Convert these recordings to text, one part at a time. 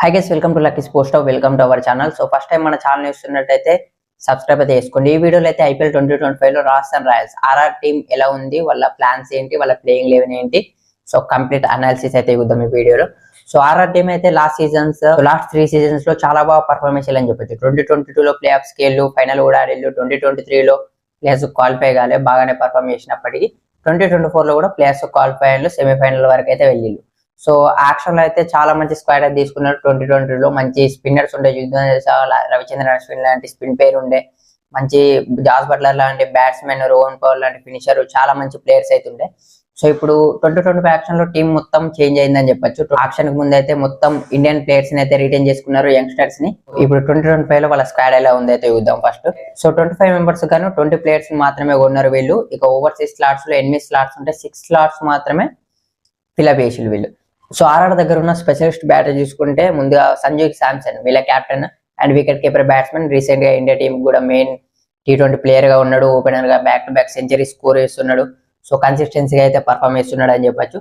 Hi guys, welcome to lucky sports top. Welcome to our channel. So first time మన channel చూస్తున్నట్టయితే subscribe అయితే చేసుకోండి. ఈ వీడియోలో అయితే ఐపీఎల్ 2025 లో రాజస్థాన్ రాయల్స్ ఆర్ఆర్ టీమ్ ఎలా ఉంది, వాళ్ళ ప్లాన్స్ ఏంటి, వాళ్ళ ప్లేయింగ్ లెవెన్ ఏంటి, సో కంప్లీట్ అనాలిసిస్ అయితే ఇద్దాం ఈ వీడియోలో. సో ఆర్ఆర్ టీమ్ అయితే లాస్ట్ 3 సీజన్స్ లో చాలా బాగా పర్ఫార్మెన్స్ అని చెప్పొచ్చు. 2022 లో ప్లే ఆఫ్ స్కేల్ ఫైనల్ కూడా ఆడిల్లు. 2023 లో ప్లేయర్స్ క్వాలిఫై కాలే, బాగానే పర్ఫార్మ్ చేసినప్పటికీ 2024 లో కూడా ప్లేయర్స్ క్వాలిఫై అయ్యారు, సెమీఫైనల్ వరకు అయితే వెళ్ళిళ్ళు. సో యాక్షన్ లో అయితే చాలా మంచి స్క్వాడ్ అయితే తీసుకున్నారు. 2020 లో మంచి స్పిన్నర్స్ ఉండే, రవిచంద్రన్ అశ్విన్ లాంటి స్పిన్ పేరు ఉండే, మంచి జాస్ బట్లర్ లాంటి బ్యాట్స్మెన్, రోహన్ పవర్ లాంటి ఫినిషర్, చాలా మంచి ప్లేయర్స్ అయితే ఉండే. సో ఇప్పుడు 2025 యాక్షన్ లో టీం మొత్తం చేంజ్ అయిందని చెప్పొచ్చు. యాక్షన్ కి ముందు అయితే మొత్తం ఇండియన్ ప్లేయర్స్ ని అయితే రిటైన్ చేసుకున్నారు, యంగ్స్టర్స్ ని. ఇప్పుడు 2025 లో వాళ్ళ స్క్వాడ్ ఎలా ఉంది అయితే చూద్దాం ఫస్ట్. సో 25 మెంబర్స్ గాను 20 ప్లేయర్స్ మాత్రమే కొన్నారు వీళ్ళు. ఇక ఓవర్సీస్ స్లాట్స్ లో 8 స్లాట్స్ ఉంటే 6 స్లాట్స్ మాత్రమే ఫిలప్ చేసిళ్ళు వీళ్ళు. సో ఆర్ఆర్ దగ్గర ఉన్న స్పెషలిస్ట్ బ్యాటర్ చూసుకుంటే ముందుగా సంజు శాంసన్ వీళ్ళ captain and wicket keeper batsmen. Recent గా ఇండియా టీం కూడా మెయిన్ T20 ప్లేయర్ గా ఉన్నాడు. ఓపెనర్ గా back to back century score చేస్తున్నాడు. సో కన్సిస్టెన్సీగా అయితే పర్ఫామ్ చేస్తున్నాడు అని చెప్పొచ్చు.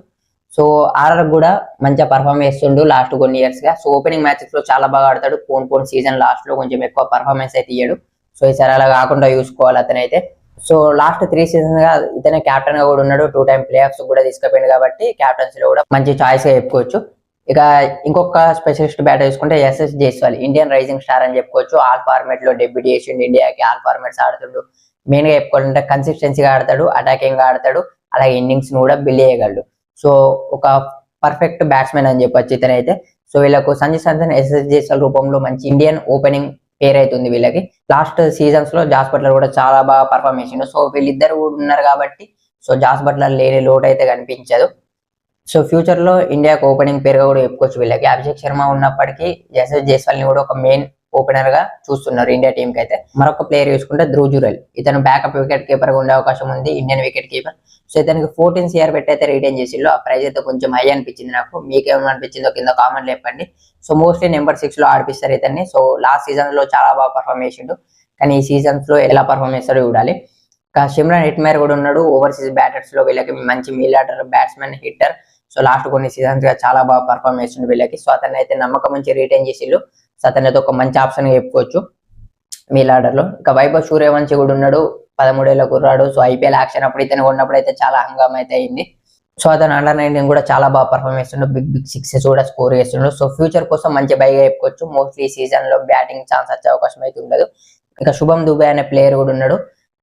సో ఆర్ఆర్ కూడా మంచిగా పర్ఫామ్ చేస్తుండు లాస్ట్ కొన్ని ఇయర్స్ గా. సో ఓపెనింగ్ మ్యాచెస్ లో చాలా బాగా ఆడతాడు. పోన్ సీజన్ లాస్ట్ లో కొంచెం ఎక్కువ పర్ఫార్మెన్స్ అయితే ఇయ్యాడు. సో ఈసారి అలా కాకుండా చూసుకోవాలి అతనైతే. సో లాస్ట్ 3 సీజన్స్ గా ఇతనే కెప్టెన్ గా కూడా ఉన్నాడు. 2 టైమ్ ప్లే ఆఫ్స్ కూడా తీసుకుపోయింది కాబట్టి క్యాప్టెన్సీ లో కూడా మంచి చాయిస్ గా చెప్పుకోవచ్చు. ఇక ఇంకొక స్పెషలిస్ట్ బ్యాటర్ చూసుకుంటే SS Jaiswal, Indian rising star అని చెప్పుకోవచ్చు. ఆల్ ఫార్మేట్ లో డెబ్యూట్ చేసిండు, ఇండియాకి ఆల్ ఫార్మేట్స్ ఆడుతుండు. మెయిన్ గా చెప్పుకోవాలంటే కన్సిస్టెన్సీగా ఆడతాడు, అటాకింగ్ గా ఆడతాడు, అలాగే ఇన్నింగ్స్ ను కూడా బిల్ చేయగలడు. సో ఒక పర్ఫెక్ట్ బ్యాట్స్మెన్ అని చెప్పొచ్చు ఇతనైతే. సో వీళ్ళకు సంజు శాంసన్, ఎస్ఎస్ జైస్వాల్ రూపంలో మంచి ఇండియన్ ఓపెనింగ్ పేరు అవుతుంది వీళ్ళకి. లాస్ట్ సీజన్స్ లో జాస్ బట్లర్ కూడా చాలా బాగా పర్ఫామ్ చేసిండు. సో వీళ్ళిద్దరు కూడా ఉన్నారు కాబట్టి సో జాస్ బట్లర్ లేని లోటు అయితే కనిపించదు. సో ఫ్యూచర్ లో ఇండియాకు ఓపెనింగ్ పేరుగా కూడా చెప్పుకోవచ్చు వీళ్ళకి. అభిషేక్ శర్మ ఉన్నప్పటికీ ఎస్ఎస్ జైస్వాల్ ని కూడా ఒక మెయిన్ ఓపెనర్ గా చూస్తున్నారు ఇండియా టీం కి అయితే. మరొక ప్లేయర్ చూసుకుంటే ధ్రువ్ జురెల్, ఇతను బ్యాకప్ వికెట్ కీపర్ గా ఉండే అవకాశం ఉంది, ఇండియన్ వికెట్ కీపర్. సో ఇతనికి 14 CR పెట్టి అయితే రిటైన్ చేసిళ్ళు. ఆ ప్రైజ్ అయితే కొంచెం హై అనిపించింది నాకు. మీకేమని అనిపించిందో కింద కామెంట్ చెప్పండి. సో మోస్ట్లీ నెంబర్ 6 లో ఆడిపిస్తారు ఇతన్ని. సో లాస్ట్ సీజన్ లో చాలా బాగా పర్ఫామ్ చేసిండు, కానీ ఈ సీజన్స్ లో ఎలా పర్ఫామ్ చేస్తారో చూడాలి. ఇంకా సిమ్రాన్ హెట్మేర్ కూడా ఉన్నాడు. ఓవర్సీస్ బ్యాటర్స్ లో వీళ్ళకి మంచి middle order batsmen, hitter. So last కొన్ని సీజన్స్ గా చాలా బాగా పర్ఫామ్ చేసిండు వీళ్ళకి. సో అతన్ని అయితే నమ్మకం నుంచి రిటైన్ చేసిళ్ళు. సో అతని అయితే ఒక మంచి ఆప్షన్ గా చెప్పుకోవచ్చు మిడిల్ ఆర్డర్ లో. ఇంకా వైభవ్ సూర్యవంశీ కూడా ఉన్నాడు, 13 ఏళ్ళ కుర్రాడు. సో ఐపీఎల్ యాక్షన్ అప్పుడు ఇతను ఉన్నప్పుడు అయితే చాలా హంగామా అయితే అయింది. సో అతను అండర్-19 కూడా చాలా బాగా పర్ఫామ్ చేస్తుండు, బిగ్ సిక్సెస్ కూడా స్కోర్ చేస్తుండు. సో ఫ్యూచర్ కోసం మంచి బైగా చెప్పుకోవచ్చు. మోస్ట్లీ సీజన్ లో బ్యాటింగ్ ఛాన్స్ వచ్చే అవకాశం అయితే ఉండదు. ఇంకా శుభం దుబే అనే ప్లేయర్ కూడా ఉన్నాడు.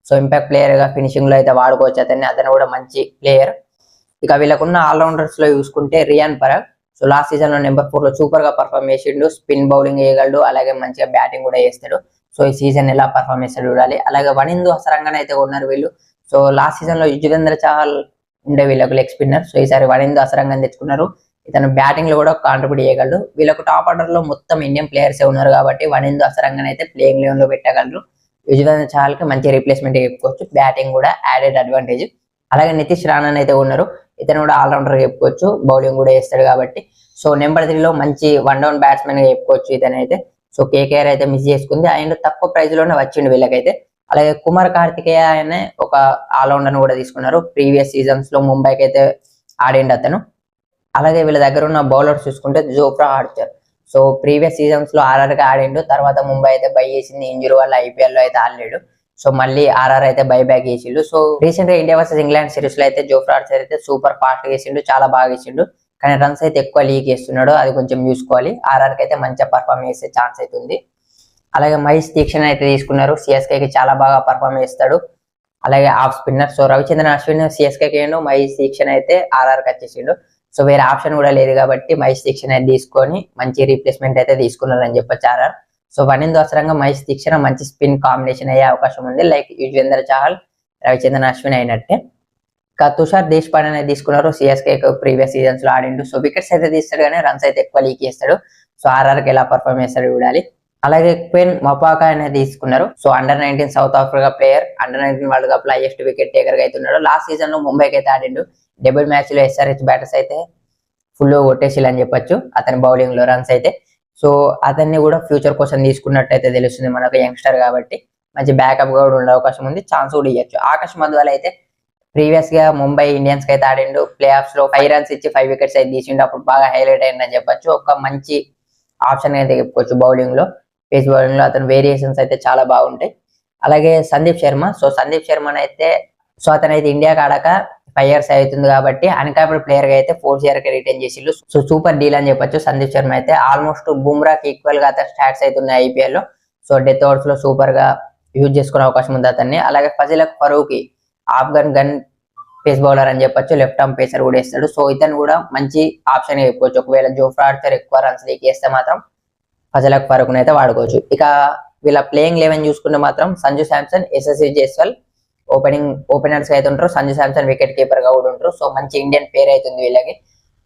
సో ఇంపాక్ట్ ప్లేయర్ గా ఫినిషింగ్ లో అయితే వాడుకోవచ్చు అతన్ని. అతను కూడా మంచి ప్లేయర్. ఇక వీళ్ళకున్న ఆల్రౌండర్స్ లో చూసుకుంటే Riyan Parag. So last season లో నెంబర్ 4 లో సూపర్ గా పర్ఫామ్ చేసిండు. స్పిన్ బౌలింగ్ చేయగలడు, అలాగే మంచిగా బ్యాటింగ్ కూడా చేస్తాడు. సో ఈ సీజన్ ఎలా పర్ఫామ్ చేస్తాడు చూడాలి. అలాగే వనిందు హసరంగానే అయితే ఉన్నారు వీళ్ళు. సో లాస్ట్ సీజన్ లో యుజ్వేంద్ర చహల్ ఉండే వీళ్ళకు లెగ్ స్పిన్నర్. సో ఈసారి వనిందు హసరంగాన్ని తెచ్చుకున్నారు. ఇతను బ్యాటింగ్ లో కూడా కాంట్రిబ్యూట్ చేయగలడు. వీళ్ళకు టాప్ ఆర్డర్ లో మొత్తం ఇండియన్ ప్లేయర్స్ ఉన్నారు కాబట్టి వనిందు హసరంగాన్ని అయితే ప్లేయింగ్ లెవెన్ లో పెట్టగలరు. యుజ్వేంద్ర చహల్ కి మంచి రీప్లేస్మెంట్ చెప్పుకోవచ్చు. బ్యాటింగ్ కూడా యాడెడ్ అడ్వాంటేజ్. అలాగే నితీష్ రాణా అయితే ఉన్నారు. ఇతను కూడా ఆల్రౌండర్ చెప్పుకోవచ్చు, బౌలింగ్ కూడా చేస్తాడు కాబట్టి. సో నెంబర్ 3 లో మంచి వన్ డౌన్ బ్యాట్స్మెన్ గా చెప్పుకోవచ్చు ఇతనైతే. సో కేకేఆర్ అయితే మిస్ చేసుకుంది, ఆయన తక్కువ ప్రైజ్ లోనే వచ్చిండు వీళ్ళకైతే. అలాగే కుమార్ కార్తికేయ అనే ఒక ఆల్రౌండర్ కూడా తీసుకున్నారు. ప్రీవియస్ సీజన్స్ లో ముంబైకి అయితే ఆడిండు అతను. అలాగే వీళ్ళ దగ్గర ఉన్న బౌలర్స్ చూసుకుంటే Jofra Archer. So previous seasons లో ఆర్ఆర్ గా ఆడిండు, తర్వాత ముంబై అయితే బై చేసింది. ఇంజురీ వల్ల IPL లో అయితే ఆడలేడు. సో మళ్ళీ ఆర్ఆర్ అయితే బై బ్యాక్ చేసిండు. సో రీసెంట్ గా ఇండియా వర్సెస్ ఇంగ్లాండ్ సిరీస్ లో అయితే జోఫ్రా ఆర్చర్ అయితే సూపర్ ఫాస్ట్ చేసిండు, చాలా బాగా చేసిండు. కానీ రన్స్ అయితే ఎక్కువ లీక్ చేస్తున్నాడు, అది కొంచెం చూసుకోవాలి. ఆర్ఆర్ కి అయితే మంచిగా పర్ఫామ్ చేసే ఛాన్స్ అయితే ఉంది. అలాగే మహేష్ దీక్షణ అయితే తీసుకున్నారు. సిఎస్కేకి చాలా బాగా పర్ఫామ్ చేస్తాడు, అలాగే off spinner. So Ravichandran Ashwin సిఎస్కేకి మహేష్ దీక్షణ అయితే ఆర్ఆర్కి వచ్చేసిండు. సో వేరే ఆప్షన్ కూడా లేదు కాబట్టి మహేష్ దీక్షణ అయితే తీసుకొని మంచి రీప్లేస్మెంట్ అయితే తీసుకున్నారని చెప్పొచ్చు ఆర్ఆర్. సో వనిందు అవసరంగా మహేష్ దీక్షణ మంచి స్పిన్ కాంబినేషన్ అయ్యే అవకాశం ఉంది, లైక్ యుజ్వేంద్ర చహల్, రవిచంద్రన్ అశ్విన్ అయినట్టే. ఇంకా తుషార్ దేశ్పాండే అనేది తీసుకున్నారు. సిఎస్కే ప్రీవియస్ సీజన్స్ లో ఆడిండు. సో వికెట్స్ అయితే తీస్తాడు కానీ రన్స్ అయితే ఎక్కువ లీక్ చేస్తాడు. సో ఆర్ఆర్కి ఎలా పర్ఫామ్ చేస్తాడు చూడాలి. అలాగే క్వెన్ మపాకా అనేది తీసుకున్నారు. So under-19 south Africa player, under-19 world cup లో హైయెస్ట్ వికెట్ టేకర్ గా అయితే ఉన్నాడు. లాస్ట్ సీజన్ లో ముంబైకి అయితే ఆడిండు. డెబ్యూట్ మ్యాచ్ లో SRH బ్యాటర్స్ అయితే ఫుల్ కొట్టేసిల్ అని చెప్పొచ్చు అతని బౌలింగ్ లో రన్స్ అయితే. సో అతన్ని కూడా ఫ్యూచర్ కోసం తీసుకున్నట్టయితే తెలుస్తుంది మనకు, యంగ్స్టర్ కాబట్టి మంచి బ్యాకప్ గా కూడా ఉండే అవకాశం ఉంది, ఛాన్స్ కూడా ఇవ్వచ్చు. ఆకాశ్ మధ్వాల్ అయితే ప్రీవియస్ గా ముంబై ఇండియన్స్ కి అయితే ఆడిండు. ప్లే ఆఫ్స్ లో 5 రన్స్ ఇచ్చి 5 వికెట్స్ అయితే తీసిండు, అప్పుడు బాగా హైలైట్ అయిందని చెప్పొచ్చు. ఒక మంచి ఆప్షన్ అయితే చెప్పుకోవచ్చు బౌలింగ్ లో. పేస్ బౌలింగ్ లో అతని వేరియేషన్స్ అయితే చాలా బాగుంటాయి. అలాగే సందీప్ శర్మ, సో సందీప్ శర్మ అయితే అతనైతే ఇండియాకి ఆడాక 5 years అవుతుంది కాబట్టి అన్కాపబుల్ ప్లేయర్ గా అయితే 4th year కి రిటైన్ చేసిళ్ళు. సో సూపర్ డీల్ అని చెప్పొచ్చు. సందీప్ శర్మ అయితే ఆల్మోస్ట్ బుమ్రాకి ఈక్వల్ గా అతని స్టాట్స్ అయితే ఉన్నాయి ఐపీఎల్ లో. సో డెత్ ఓవర్స్ లో సూపర్ గా యూజ్ చేసుకునే అవకాశం ఉంది అతన్ని. అలాగే ఫజిల్ ఫరూకి ఆఫ్ఘన్ గన్ పేస్ బౌలర్ అని చెప్పొచ్చు, లెఫ్ట్ ఆర్మ్ పేసర్ కూడా వేస్తాడు. సో ఇతను కూడా మంచి ఆప్షన్ చెప్పుకోవచ్చు. ఒకవేళ జోఫ్రా ఆర్చర్ ఎక్కువ రన్స్ వేస్తే మాత్రం ఫజిల్ ఫరూక్ అయితే వాడుకోవచ్చు. ఇక వీళ్ళ ప్లేయింగ్ 11 చూసుకుంటే మాత్రం సంజు శాంసన్, ఎస్ఎస్సి జైస్వాల్ ఓపెనర్స్ అయితే ఉంటారు. సంజు శాంసన్ వికెట్ కీపర్ గా కూడా ఉంటారు. సో మంచి ఇండియన్ పేర్ అవుతుంది వీళ్ళకి.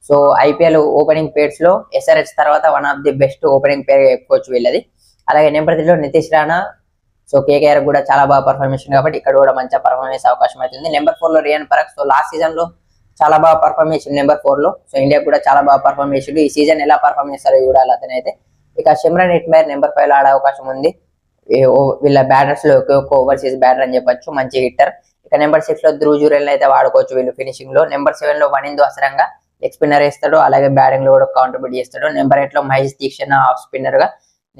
సో ఐపీఎల్ ఓపెనింగ్ పేర్స్ లో ఎస్ఆర్హెచ్ తర్వాత one of the best opening pair చెప్పుకోవచ్చు వీళ్ళది. అలాగే నెంబర్ 3 లో నితీష్ రాణా, సో కేకేఆర్ కూడా చాలా బాగా పర్ఫార్మెన్స్ కాబట్టి ఇక్కడ కూడా మంచిగా పర్ఫార్మ్ చేసే అవకాశం అవుతుంది. నెంబర్ 4 లో Riyan Parag, so last season లో చాలా బాగా పర్ఫార్మ్ చేసింది నెంబర్ 4 లో. సో ఇండియా కూడా చాలా బాగా పర్ఫార్మ్ చేసిండు. ఈ సీజన్ ఎలా పర్ఫార్మ్ చేస్తారో చూడాలి అతనైతే. ఇక సిమ్రాన్ హెట్మేర్ నెంబర్ 5 లో ఆడే అవకాశం ఉంది. వీళ్ళ బ్యాటర్స్ లో ఒక ఓవర్సీస్ బ్యాటర్ అని చెప్పొచ్చు, మంచి హిట్టర్. ఇక నెంబర్ 6 లో ధ్రువ్ జురేల్ అయితే వాడుకోవచ్చు వీళ్ళు ఫినిషింగ్ లో. నెంబర్ 7 లో వనిందు అసరంగా ఎక్స్ స్పిన్నర్ వేస్తాడు, అలాగే బ్యాటింగ్ లో కూడా కాంట్రిబ్యూట్ చేస్తాడు. నెంబర్ 8 లో మహేష్ దీక్షణ ఆఫ్ స్పిన్నర్ గా.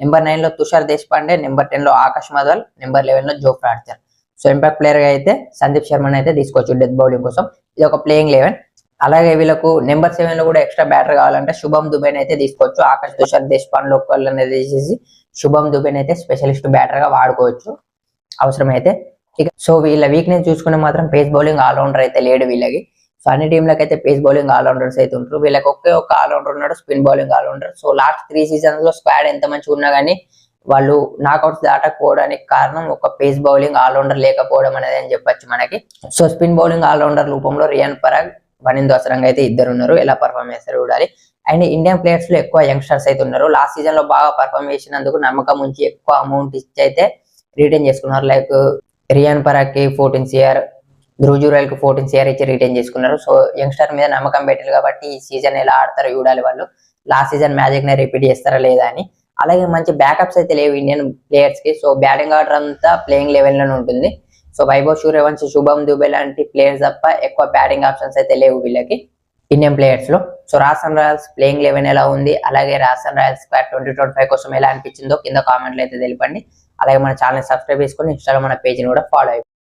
నెంబర్ 9 లో తుషార్ దేశపాండే, నెంబర్ 10 లో ఆకాష్ మధ్వల్, నెంబర్ 11 లో Jofra Archer. So impact player గా అయితే సందీప్ శర్మని అయితే తీసుకోవచ్చు డెత్ బౌలింగ్ కోసం. ఇది ఒక ప్లేయింగ్ 11. అలాగే వీళ్ళకు నెంబర్ 7 లో కూడా ఎక్స్ట్రా బ్యాటర్ కావాలంటే శుభం దుబేని అయితే తీసుకోవచ్చు. ఆకాష్, తుషార్ దేశపాండే ఒకళ్ళని తీసేసి శుభం దుబేని అయితే స్పెషలిస్ట్ బ్యాటర్ గా వాడుకోవచ్చు అవసరమైతే. ఇక సో వీళ్ళ వీక్నెస్ చూసుకుంటే మాత్రం పేస్ బౌలింగ్ ఆల్రౌండర్ అయితే లేడు వీళ్ళకి. సో అన్ని టీంలకు అయితే పేస్ బౌలింగ్ ఆల్రౌండర్స్ అయితే ఉంటారు. వీళ్ళకి ఒక్క ఆల్రౌండర్ ఉన్నాడు, spin bowling all rounder. So last 3 seasons లో స్క్వాడ్ ఎంత మంచిగా ఉన్నా కానీ వాళ్ళు నాకౌట్స్ దాటకపోవడానికి కారణం ఒక పేస్ బౌలింగ్ ఆల్రౌండర్ లేకపోవడం అనేది అని చెప్పొచ్చు మనకి. సో స్పిన్ బౌలింగ్ ఆల్రౌండర్ రూపంలో రియాన్ పరాగ్, వనిందు అసరంగా అయితే ఇద్దరు ఉన్నారు. ఎలా పర్ఫార్మ్ చేస్తారు చూడాలి. అండ్ ఇండియన్ ప్లేయర్స్ లో ఎక్కువ యంగ్స్టర్స్ అయితే ఉన్నారు. లాస్ట్ సీజన్ లో బాగా పర్ఫార్మ్ చేసినందుకు నమ్మకం ఉంచి ఎక్కువ అమౌంట్ ఇచ్చి అయితే రిటైన్ చేసుకున్నారు. లైక్ రియాన్ పరాగ్ కి 14 crore, ధ్రువ్ జురేల్ కి 14 crore ఇచ్చి రిటైన్ చేసుకున్నారు. సో యంగ్స్టర్ మీద నమ్మకం పెట్టారు కాబట్టి ఈ సీజన్ ఎలా ఆడతారో చూడాలి వాళ్ళు. లాస్ట్ సీజన్ మ్యాజిక్ ని రిపీట్ చేస్తారా లేదా అని. అలాగే మంచి బ్యాకప్స్ అయితే లేవు ఇండియన్ ప్లేయర్స్ కి. సో బ్యాటింగ్ ఆర్డర్ అంతా ప్లేయింగ్ లెవెల్ లోనే ఉంటుంది. సో వైభవ్ సూర్యవంశీ, శుభం దుబే లాంటి ప్లేయర్స్ తప్ప ఎక్కువ బ్యాటింగ్ ఆప్షన్స్ అయితే లేవు వీళ్ళకి ఇండియన్ ప్లేయర్స్ లో. సో రాజస్థాన్ రాయల్స్ ప్లేయింగ్ 11 ఎలా ఉంది, అలాగే రాజస్థాన్ రాయల్స్ 2025 కోసం ఎలా అనిపించిందో కింద కామెంట్లు అయితే తెలిపండి. అలాగే మన ఛానల్ సబ్స్క్రైబ్ చేసుకొని ఇన్స్టాలో మన పేజ్ని కూడా ఫాలో అయిపోయింది.